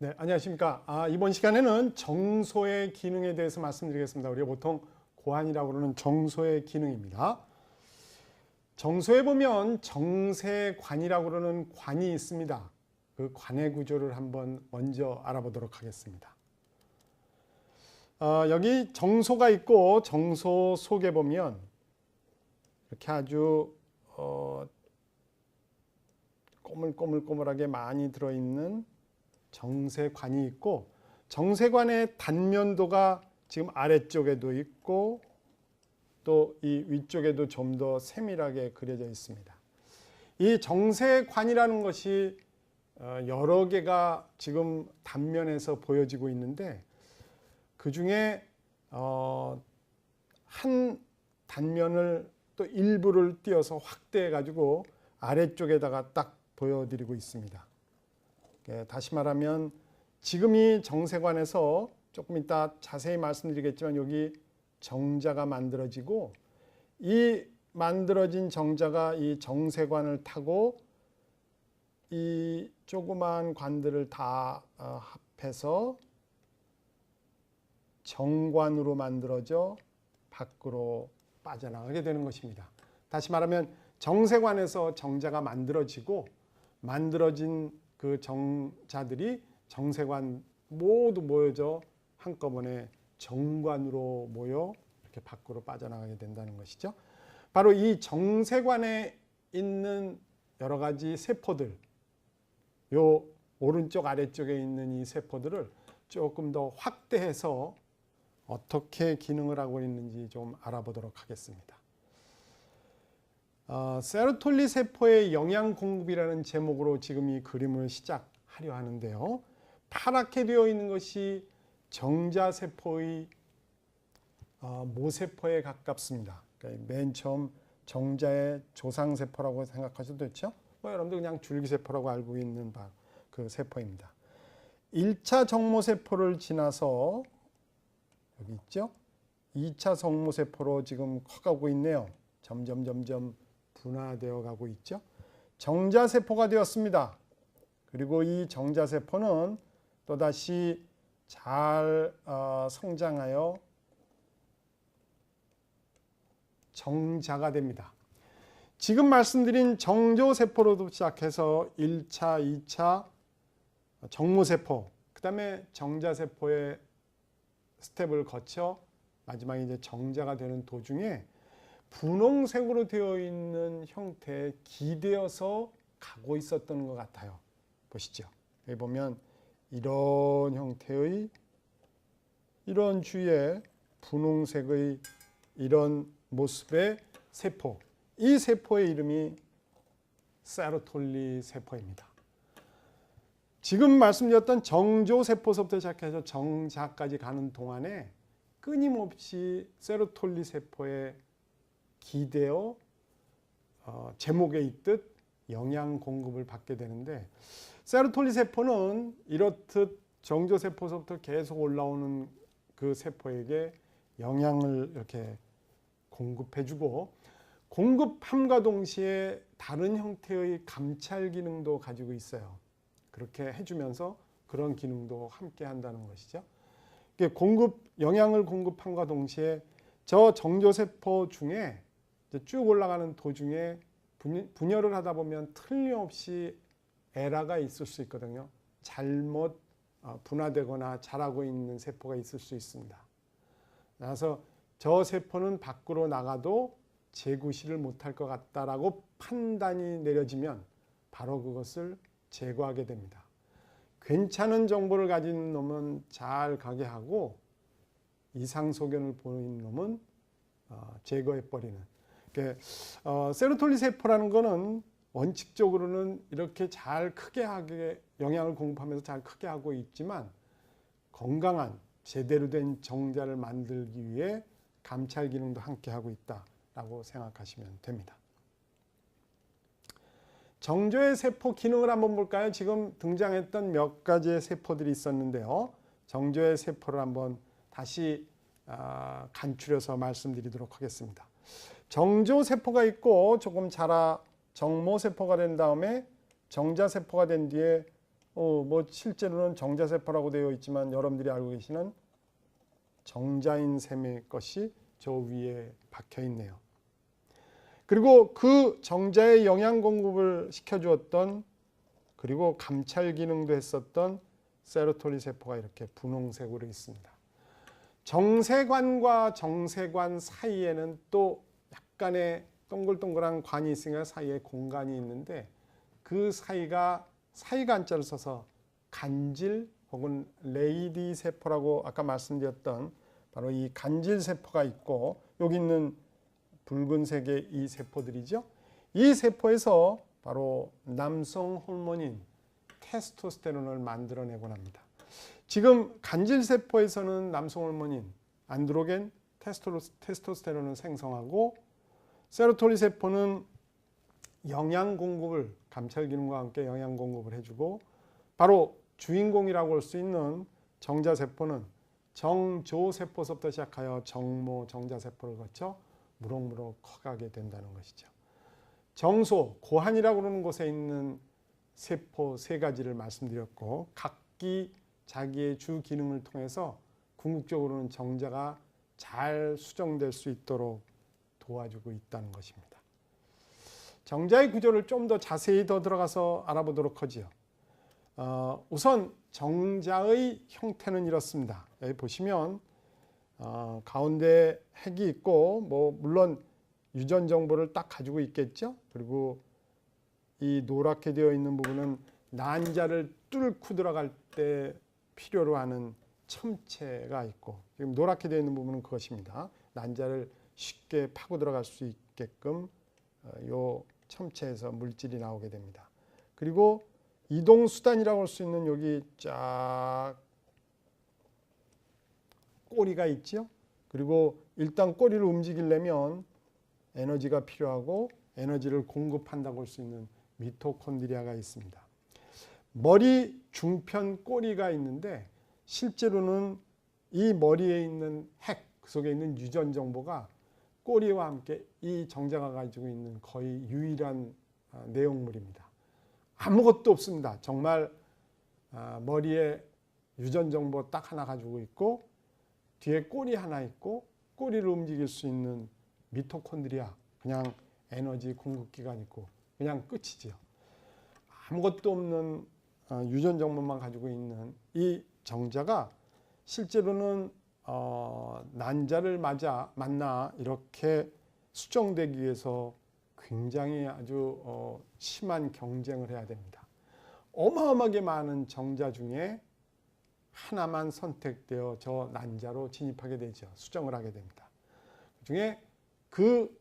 네, 안녕하십니까. 이번 시간에는 정소의 기능에 대해서 말씀드리겠습니다. 우리가 보통 고환이라고 그러는 정소의 기능입니다. 정소에 보면 정세관이라고 그러는 관이 있습니다. 그 관의 구조를 한번 먼저 알아보도록 하겠습니다. 여기 정소가 있고 정소 속에 보면 이렇게 아주 꼬물꼬물꼬물하게 많이 들어있는 정세관이 있고, 정세관의 단면도가 지금 아래쪽에도 있고 또 이 위쪽에도 좀 더 세밀하게 그려져 있습니다. 이 정세관이라는 것이 여러 개가 지금 단면에서 보여지고 있는데, 그 중에 한 단면을 또 일부를 띄어서 확대해 가지고 아래쪽에다가 딱 보여드리고 있습니다. 다시 말하면 지금 이 정세관에서 조금 이따 자세히 말씀드리겠지만 여기 정자가 만들어지고, 이 만들어진 정자가 이 정세관을 타고 이 조그마한 관들을 다 합해서 정관으로 만들어져 밖으로 빠져나가게 되는 것입니다. 다시 말하면 정세관에서 정자가 만들어지고, 만들어진 그 정자들이 정세관 모두 모여져 한꺼번에 정관으로 모여 이렇게 밖으로 빠져나가게 된다는 것이죠. 바로 이 정세관에 있는 여러 가지 세포들, 요 오른쪽 아래쪽에 있는 이 세포들을 조금 더 확대해서 어떻게 기능을 하고 있는지 좀 알아보도록 하겠습니다. 세로톨리 세포의 영양 공급이라는 제목으로 지금 이 그림을 시작하려 하는데요. 파랗게 되어 있는 것이 정자세포의 모세포에 가깝습니다. 그러니까 맨 처음 정자의 조상세포라고 생각하셔도 되죠. 여러분들 그냥 줄기세포라고 알고 있는 그 세포입니다. 1차 정모세포를 지나서 여기 있죠. 2차 정모세포로 지금 커가고 있네요. 점점 분화되어 가고 있죠. 정자세포가 되었습니다. 그리고 이 정자세포는 또다시 잘 성장하여 정자가 됩니다. 지금 말씀드린 정조세포로도 시작해서 1차, 2차 정모세포, 그 다음에 정자세포의 스텝을 거쳐 마지막에 이제 정자가 되는 도중에 분홍색으로 되어 있는 형태에 기대어서 가고 있었던 것 같아요. 보시죠. 여기 보면 이런 형태의, 이런 주위에 분홍색의 이런 모습의 세포, 이 세포의 이름이 세로톨리 세포입니다. 지금 말씀드렸던 정조세포서부터 시작해서 정자까지 가는 동안에 끊임없이 세로톨리 세포에 기대어 제목에 있듯 영양 공급을 받게 되는데, 세로톨리 세포는 이렇듯 정조세포서부터 계속 올라오는 그 세포에게 영양을 이렇게 공급해주고, 공급함과 동시에 다른 형태의 감찰 기능도 가지고 있어요. 그렇게 해주면서 그런 기능도 함께 한다는 것이죠. 영양을 공급함과 동시에 저 정조세포 중에 쭉 올라가는 도중에 분열을 하다 보면 틀림없이 에러가 있을 수 있거든요. 잘못 분화되거나 자라고 있는 세포가 있을 수 있습니다. 그래서 저 세포는 밖으로 나가도 재구시를 못할 것 같다라고 판단이 내려지면 바로 그것을 제거하게 됩니다. 괜찮은 정보를 가진 놈은 잘 가게 하고, 이상 소견을 보이는 놈은 제거해버리는. 세로톨리 세포라는 것은 원칙적으로는 이렇게 잘 크게 하게 영양을 공급하면서 잘 크게 하고 있지만, 건강한 제대로 된 정자를 만들기 위해 감찰 기능도 함께 하고 있다라고 생각하시면 됩니다. 정조의 세포 기능을 한번 볼까요? 지금 등장했던 몇 가지의 세포들이 있었는데요. 정조의 세포를 한번 다시 간추려서 말씀드리도록 하겠습니다. 정조세포가 있고 조금 자라 정모세포가 된 다음에 정자세포가 된 뒤에 뭐 실제로는 정자세포라고 되어 있지만 여러분들이 알고 계시는 정자인 셈의 것이 저 위에 박혀 있네요. 그리고 그 정자에 영양 공급을 시켜주었던, 그리고 감찰 기능도 했었던 세로토닌 세포가 이렇게 분홍색으로 있습니다. 정세관과 정세관 사이에는 또 약간의 동글동글한 관이 있으니까 사이에 공간이 있는데, 그 사이가 사이간자를 써서 간질 혹은 레이디 세포라고 아까 말씀드렸던 바로 이 간질 세포가 있고, 여기 있는 붉은색의 이 세포들이죠. 이 세포에서 바로 남성 호르몬인 테스토스테론을 만들어내곤 합니다. 지금 간질 세포에서는 남성 호르몬인 안드로겐, 테스토스테론을 생성하고, 세로토닌 세포는 영양 공급을, 감찰 기능과 함께 영양 공급을 해주고, 바로 주인공이라고 할 수 있는 정자세포는 정조세포서부터 시작하여 정모, 정자세포를 거쳐 무럭무럭 커가게 된다는 것이죠. 정소, 고환이라고 그러는 곳에 있는 세포 세 가지를 말씀드렸고, 각기 자기의 주 기능을 통해서 궁극적으로는 정자가 잘 수정될 수 있도록 도와주고 있다는 것입니다. 정자의 구조를 좀 더 자세히 더 들어가서 알아보도록 하지요. 우선 정자의 형태는 이렇습니다. 여기 보시면 가운데 핵이 있고, 뭐 물론 유전 정보를 딱 가지고 있겠죠. 그리고 이 노랗게 되어 있는 부분은 난자를 뚫고 들어갈 때 필요로 하는 첨체가 있고, 지금 노랗게 되어 있는 부분은 그것입니다. 난자를 쉽게 파고 들어갈 수 있게끔 요 첨체에서 물질이 나오게 됩니다. 그리고 이동수단이라고 할 수 있는 여기 쫙 꼬리가 있죠. 그리고 일단 꼬리를 움직이려면 에너지가 필요하고, 에너지를 공급한다고 할 수 있는 미토콘드리아가 있습니다. 머리 중편 꼬리가 있는데, 실제로는 이 머리에 있는 핵, 그 속에 있는 유전 정보가 꼬리와 함께 이 정자가 가지고 있는 거의 유일한 내용물입니다. 아무것도 없습니다. 정말 머리에 유전 정보 딱 하나 가지고 있고, 뒤에 꼬리 하나 있고, 꼬리를 움직일 수 있는 미토콘드리아, 그냥 에너지 공급기관 있고, 그냥 끝이지요. 아무것도 없는 유전 정보만 가지고 있는 이 정자가 실제로는 난자를 만나 이렇게 수정되기 위해서 굉장히 아주 심한 경쟁을 해야 됩니다. 어마어마하게 많은 정자 중에 하나만 선택되어 저 난자로 진입하게 되죠. 수정을 하게 됩니다. 그중에 그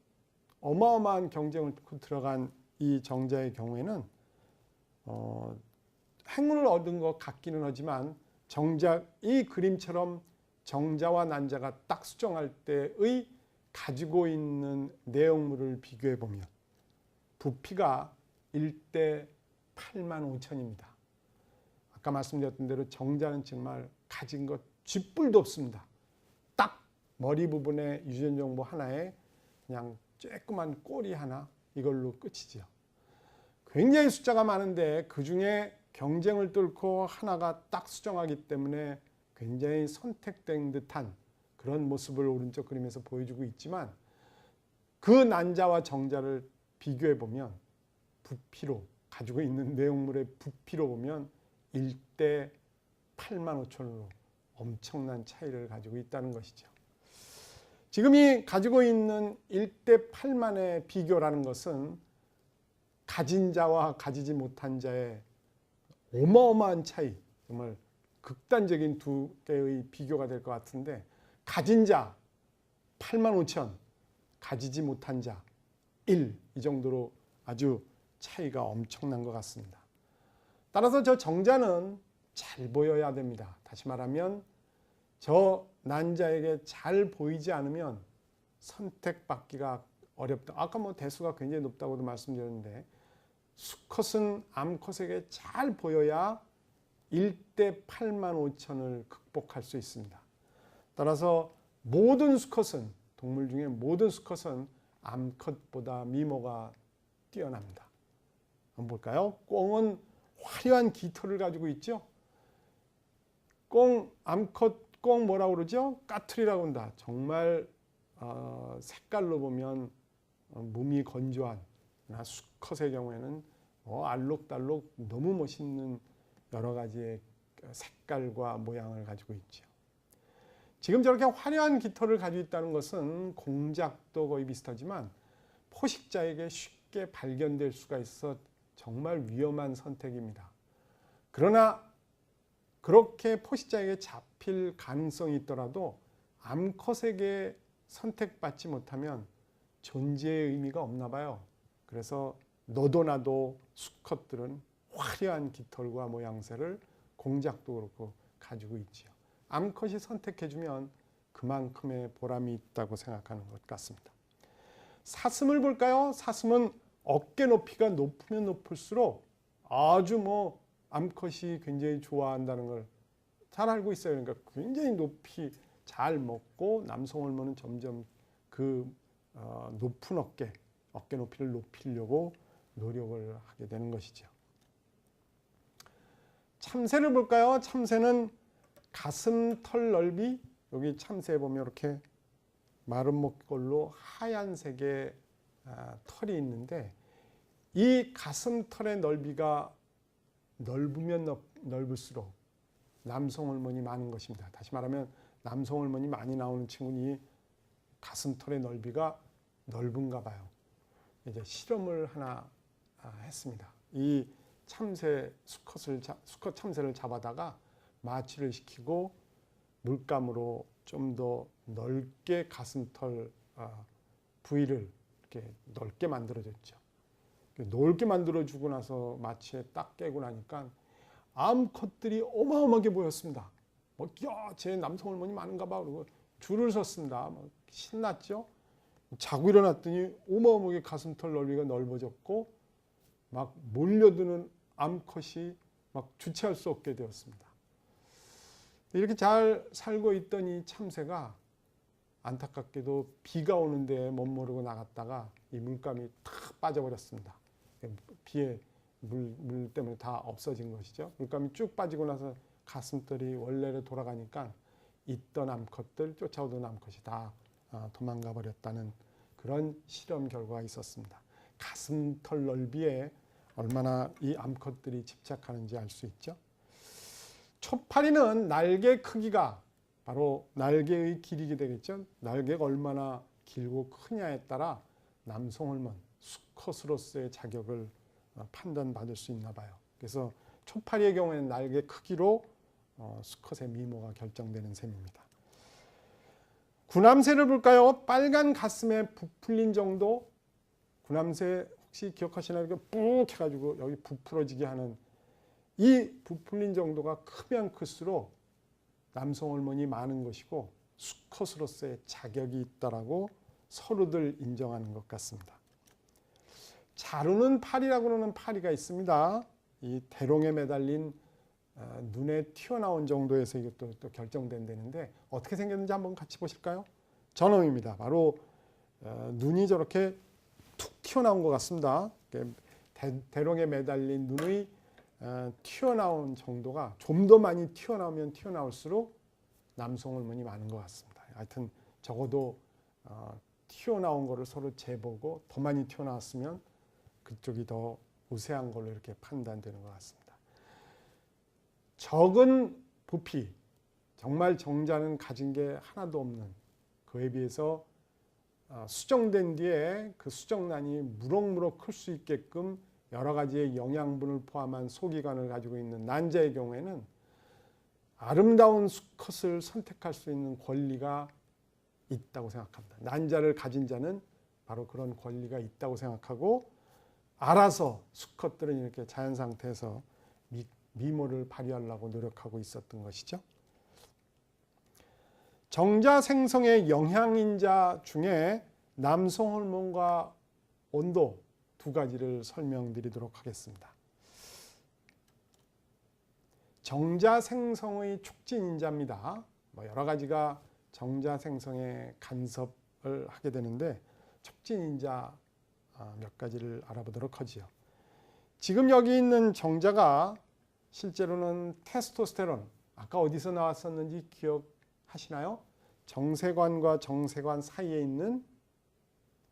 어마어마한 경쟁을 들어간 이 정자의 경우에는 행운을 얻은 것 같기는 하지만, 정자 이 그림처럼 정자와 난자가 딱 수정할 때의 가지고 있는 내용물을 비교해 보면 부피가 1대 8만 5천입니다. 아까 말씀드렸던 대로 정자는 정말 가진 것 쥐뿔도 없습니다. 딱 머리 부분에 유전 정보 하나에 그냥 쬐끄만 꼬리 하나, 이걸로 끝이죠. 굉장히 숫자가 많은데 그 중에 경쟁을 뚫고 하나가 딱 수정하기 때문에 굉장히 선택된 듯한 그런 모습을 오른쪽 그림에서 보여주고 있지만, 그 난자와 정자를 비교해 보면 부피로, 가지고 있는 내용물의 부피로 보면 1대 8만 5천으로 엄청난 차이를 가지고 있다는 것이죠. 지금 이 가지고 있는 1대 8만의 비교라는 것은 가진 자와 가지지 못한 자의 어마어마한 차이, 정말 극단적인 두 개의 비교가 될 것 같은데, 가진 자 8만 5천, 가지지 못한 자 1, 이 정도로 아주 차이가 엄청난 것 같습니다. 따라서 저 정자는 잘 보여야 됩니다. 다시 말하면 저 난자에게 잘 보이지 않으면 선택받기가 어렵다. 아까 뭐 대수가 굉장히 높다고도 말씀드렸는데, 수컷은 암컷에게 잘 보여야 1대 8만 5천을 극복할 수 있습니다. 따라서 모든 수컷은, 동물 중에 모든 수컷은 암컷보다 미모가 뛰어납니다. 한번 볼까요? 꿩은 화려한 깃털을 가지고 있죠. 암컷 꽁 뭐라고 그러죠? 까투리라고 한다. 정말 색깔로 보면 몸이 건조한 수컷의 경우에는 알록달록 너무 멋있는 여러 가지의 색깔과 모양을 가지고 있죠. 지금 저렇게 화려한 깃털을 가지고 있다는 것은 공작도 거의 비슷하지만 포식자에게 쉽게 발견될 수가 있어 정말 위험한 선택입니다. 그러나 그렇게 포식자에게 잡힐 가능성이 있더라도 암컷에게 선택받지 못하면 존재의 의미가 없나 봐요. 그래서 너도 나도 수컷들은 화려한 깃털과 모양새를 공작도 그렇고 가지고 있지요. 암컷이 선택해주면 그만큼의 보람이 있다고 생각하는 것 같습니다. 사슴을 볼까요? 사슴은 어깨 높이가 높으면 높을수록 아주 암컷이 굉장히 좋아한다는 걸 잘 알고 있어요. 그러니까 굉장히 높이 잘 먹고 남성 호르몬은 점점 그 높은 어깨 높이를 높이려고 노력을 하게 되는 것이죠. 참새를 볼까요? 참새는 가슴 털 넓이, 여기 참새에 보면 이렇게 마른 목걸로 하얀색의 털이 있는데 이 가슴 털의 넓이가 넓으면 넓을수록 남성 호르몬이 많은 것입니다. 다시 말하면 남성 호르몬이 많이 나오는 친구는 이 가슴 털의 넓이가 넓은가 봐요. 이제 실험을 하나 했습니다. 이 수컷 참새를 잡아다가 마취를 시키고 물감으로 좀 더 넓게 가슴털 부위를 이렇게 넓게 만들어줬죠. 넓게 만들어주고 나서 마취에 딱 깨고 나니까 암컷들이 어마어마하게 보였습니다. 제 남성 호르몬이 많은가 봐. 그러고 줄을 섰습니다. 신났죠. 자고 일어났더니 어마어마하게 가슴털 넓이가 넓어졌고 막 몰려드는 암컷이 막 주체할 수 없게 되었습니다. 이렇게 잘 살고 있던 이 참새가 안타깝게도 비가 오는데 못 모르고 나갔다가 이 물감이 탁 빠져버렸습니다. 비에 물 때문에 다 없어진 것이죠. 물감이 쭉 빠지고 나서 가슴털이 원래로 돌아가니까 있던 암컷들, 쫓아오던 암컷이 다 도망가 버렸다는 그런 실험 결과가 있었습니다. 가슴털 넓이에 얼마나 이 암컷들이 집착하는지 알 수 있죠. 초파리는 날개 크기가 바로 날개의 길이가 되겠죠. 날개가 얼마나 길고 크냐에 따라 남성 호르몬, 수컷으로서의 자격을 판단받을 수 있나 봐요. 그래서 초파리의 경우에는 날개 크기로 수컷의 미모가 결정되는 셈입니다. 구남새를 볼까요? 빨간 가슴에 부풀린 정도. 구남새 혹시 기억하시나요? 이렇게 뿍 해가지고 여기 부풀어지게 하는 이 부풀린 정도가 크면 클수록 남성 호르몬이 많은 것이고 수컷으로서의 자격이 있다라고 서로들 인정하는 것 같습니다. 자루는 파리라고 하는 파리가 있습니다. 이 대롱에 매달린 눈에 튀어나온 정도에서 이것도 또 결정된다는데 어떻게 생겼는지 한번 같이 보실까요? 저놈입니다. 바로 눈이 저렇게 툭 튀어나온 것 같습니다. 대롱에 매달린 눈의 튀어나온 정도가 좀 더 많이 튀어나오면 튀어나올수록 남성 호르몬이 많은 것 같습니다. 하여튼 적어도 튀어나온 거를 서로 재보고 더 많이 튀어나왔으면 그쪽이 더 우세한 걸로 이렇게 판단되는 것 같습니다. 적은 부피, 정말 정자는 가진 게 하나도 없는, 그에 비해서 수정된 뒤에 그 수정란이 무럭무럭 클 수 있게끔 여러 가지의 영양분을 포함한 소기관을 가지고 있는 난자의 경우에는 아름다운 수컷을 선택할 수 있는 권리가 있다고 생각합니다. 난자를 가진 자는 바로 그런 권리가 있다고 생각하고 알아서 수컷들은 이렇게 자연 상태에서 미모를 발휘하려고 노력하고 있었던 것이죠. 정자 생성의 영향인자 중에 남성 호르몬과 온도 두 가지를 설명드리도록 하겠습니다. 정자 생성의 촉진인자입니다. 여러 가지가 정자 생성에 간섭을 하게 되는데 촉진인자 몇 가지를 알아보도록 하지요. 지금 여기 있는 정자가 실제로는 테스토스테론, 아까 어디서 나왔었는지 기억하시나요? 정세관과 정세관 사이에 있는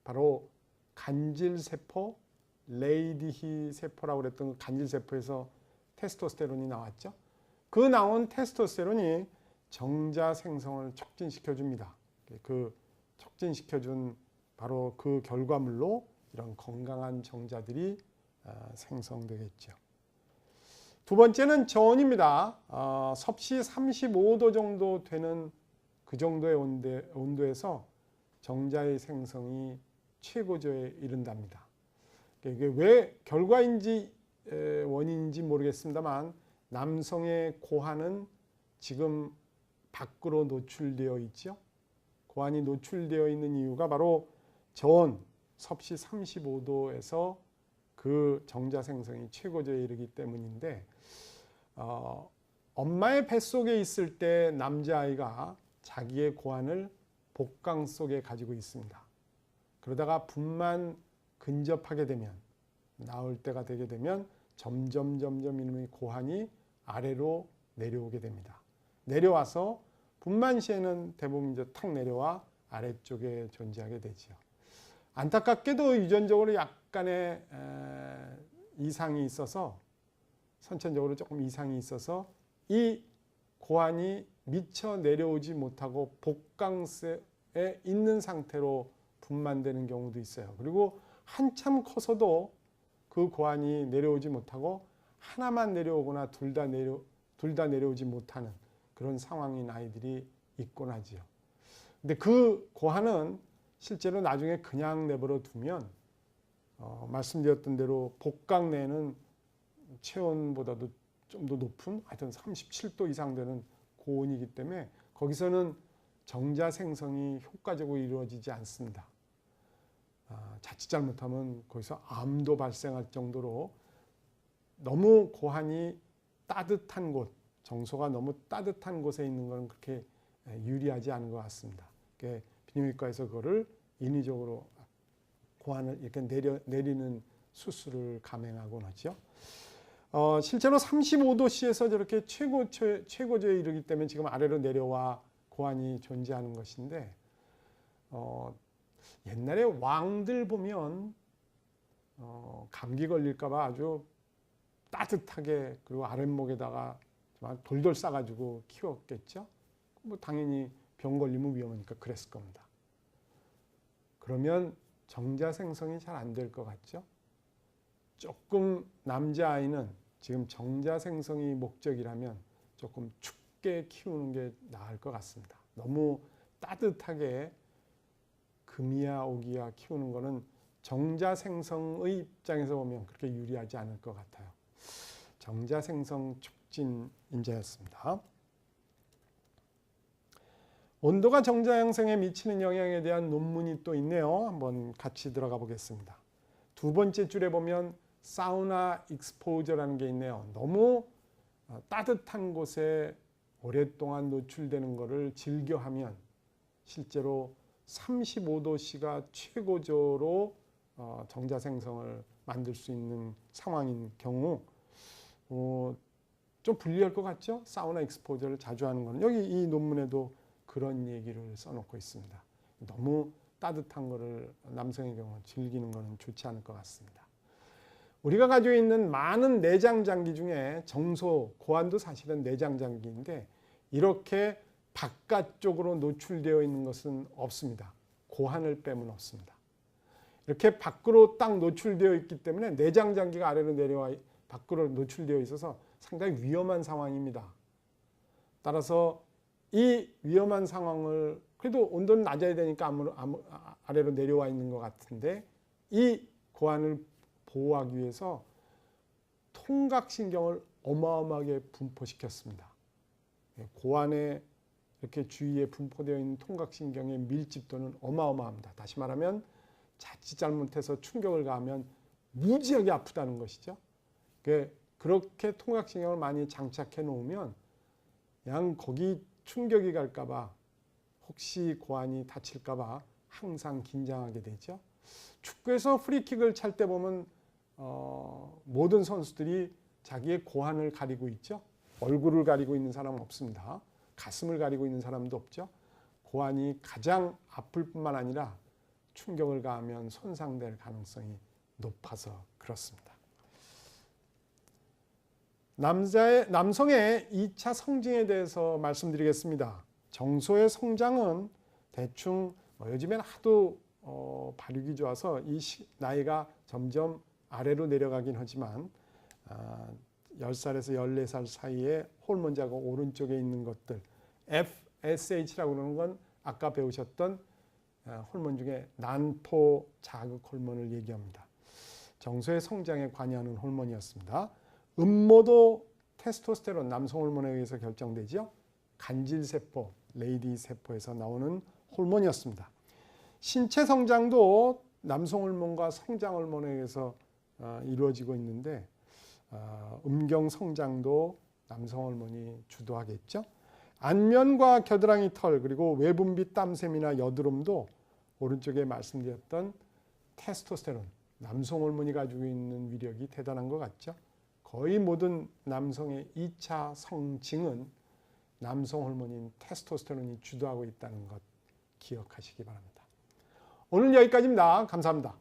바로 간질세포, 레이디히 세포라고 그랬던 간질세포에서 테스토스테론이 나왔죠. 그 나온 테스토스테론이 정자 생성을 촉진시켜 줍니다. 그 촉진시켜 준 바로 그 결과물로 이런 건강한 정자들이 생성되겠죠. 두 번째는 저온입니다. 섭씨 35도 정도 되는 그 정도의 온도에서 정자의 생성이 최고조에 이른답니다. 이게 왜 결과인지 원인인지 모르겠습니다만 남성의 고환은 지금 밖으로 노출되어 있죠. 고환이 노출되어 있는 이유가 바로 저온 섭씨 35도에서 그 정자 생성이 최고조에 이르기 때문인데 엄마의 뱃속에 있을 때 남자아이가 자기의 고환을 복강 속에 가지고 있습니다. 그러다가 분만 근접하게 되면 나올 때가 되게 되면 점점 이놈의 고환이 아래로 내려오게 됩니다. 내려와서 분만 시에는 대부분 이제 탁 내려와 아래쪽에 존재하게 되죠. 안타깝게도 유전적으로 약간의 이상이 있어서 선천적으로 조금 이상이 있어서 이 고환이 미처 내려오지 못하고 복강세에 있는 상태로 분만되는 경우도 있어요. 그리고 한참 커서도 그 고환이 내려오지 못하고 하나만 내려오거나 둘 다 내려오지 못하는 그런 상황인 아이들이 있곤 하지요. 근데 그 고환은 실제로 나중에 그냥 내버려 두면 말씀드렸던 대로 복강 내는 체온보다도 좀 더 높은 하여튼 37도 이상 되는 고온이기 때문에 거기서는 정자 생성이 효과적으로 이루어지지 않습니다. 자칫 잘못하면 거기서 암도 발생할 정도로 너무 고환이 따뜻한 곳, 정소가 너무 따뜻한 곳에 있는 것은 그렇게 유리하지 않은 것 같습니다. 비뇨기과에서 그거를 인위적으로 고환을 이렇게 내리는 수술을 감행하곤 하죠. 실제로 35도씨에서 저렇게 최고조에 이르기 때문에 지금 아래로 내려와 고환이 존재하는 것인데 옛날에 왕들 보면 감기 걸릴까봐 아주 따뜻하게 그리고 아랫목에다가 돌돌 싸가지고 키웠겠죠. 뭐 당연히 병 걸리면 위험하니까 그랬을 겁니다. 그러면 정자 생성이 잘 안 될 것 같죠. 조금 남자아이는 지금 정자 생성이 목적이라면 조금 춥게 키우는 게 나을 것 같습니다. 너무 따뜻하게 금이야 오기야 키우는 거는 정자 생성의 입장에서 보면 그렇게 유리하지 않을 것 같아요. 정자 생성 촉진 인자였습니다. 온도가 정자 형성에 미치는 영향에 대한 논문이 또 있네요. 한번 같이 들어가 보겠습니다. 두 번째 줄에 보면 사우나 익스포저라는 게 있네요. 너무 따뜻한 곳에 오랫동안 노출되는 것을 즐겨하면 실제로 35도씨가 최고조로 정자 생성을 만들 수 있는 상황인 경우 좀 불리할 것 같죠? 사우나 익스포저를 자주 하는 거는 여기 이 논문에도 그런 얘기를 써놓고 있습니다. 너무 따뜻한 거를 남성의 경우 즐기는 것은 좋지 않을 것 같습니다. 우리가 가지고 있는 많은 내장 장기 중에 정소, 고환도 사실은 내장 장기인데 이렇게 바깥쪽으로 노출되어 있는 것은 없습니다. 고환을 빼면 없습니다. 이렇게 밖으로 딱 노출되어 있기 때문에 내장 장기가 아래로 내려와 밖으로 노출되어 있어서 상당히 위험한 상황입니다. 따라서 이 위험한 상황을 그래도 온도는 낮아야 되니까 아래로 내려와 있는 것 같은데 이 고환을 보호하기 위해서 통각신경을 어마어마하게 분포시켰습니다. 고환에 이렇게 주위에 분포되어 있는 통각신경의 밀집도는 어마어마합니다. 다시 말하면 자칫 잘못해서 충격을 가하면 무지하게 아프다는 것이죠. 그렇게 통각신경을 많이 장착해 놓으면 그냥 거기 충격이 갈까봐 혹시 고환이 다칠까봐 항상 긴장하게 되죠. 축구에서 프리킥을 찰 때 보면 모든 선수들이 자기의 고환을 가리고 있죠. 얼굴을 가리고 있는 사람은 없습니다. 가슴을 가리고 있는 사람도 없죠. 고환이 가장 아플 뿐만 아니라 충격을 가하면 손상될 가능성이 높아서 그렇습니다. 남성의 2차 성징에 대해서 말씀드리겠습니다. 정소의 성장은 대충 요즘에는 하도 발육이 좋아서 이 나이가 점점 아래로 내려가긴 하지만 10살에서 14살 사이에 호르몬자가 오른쪽에 있는 것들 FSH라고 그러는 건 아까 배우셨던 호르몬 중에 난포 자극 호르몬을 얘기합니다. 정소의 성장에 관여하는 호르몬이었습니다. 음모도 테스토스테론 남성 호르몬에 의해서 결정되죠. 간질세포, 레이디 세포에서 나오는 호르몬이었습니다. 신체 성장도 남성 호르몬과 성장 호르몬에 의해서 이루어지고 있는데 음경 성장도 남성 호르몬이 주도하겠죠. 안면과 겨드랑이 털 그리고 외분비 땀샘이나 여드름도 오른쪽에 말씀드렸던 테스토스테론 남성 호르몬이 가지고 있는 위력이 대단한 것 같죠. 거의 모든 남성의 2차 성징은 남성 호르몬인 테스토스테론이 주도하고 있다는 것 기억하시기 바랍니다. 오늘 여기까지입니다. 감사합니다.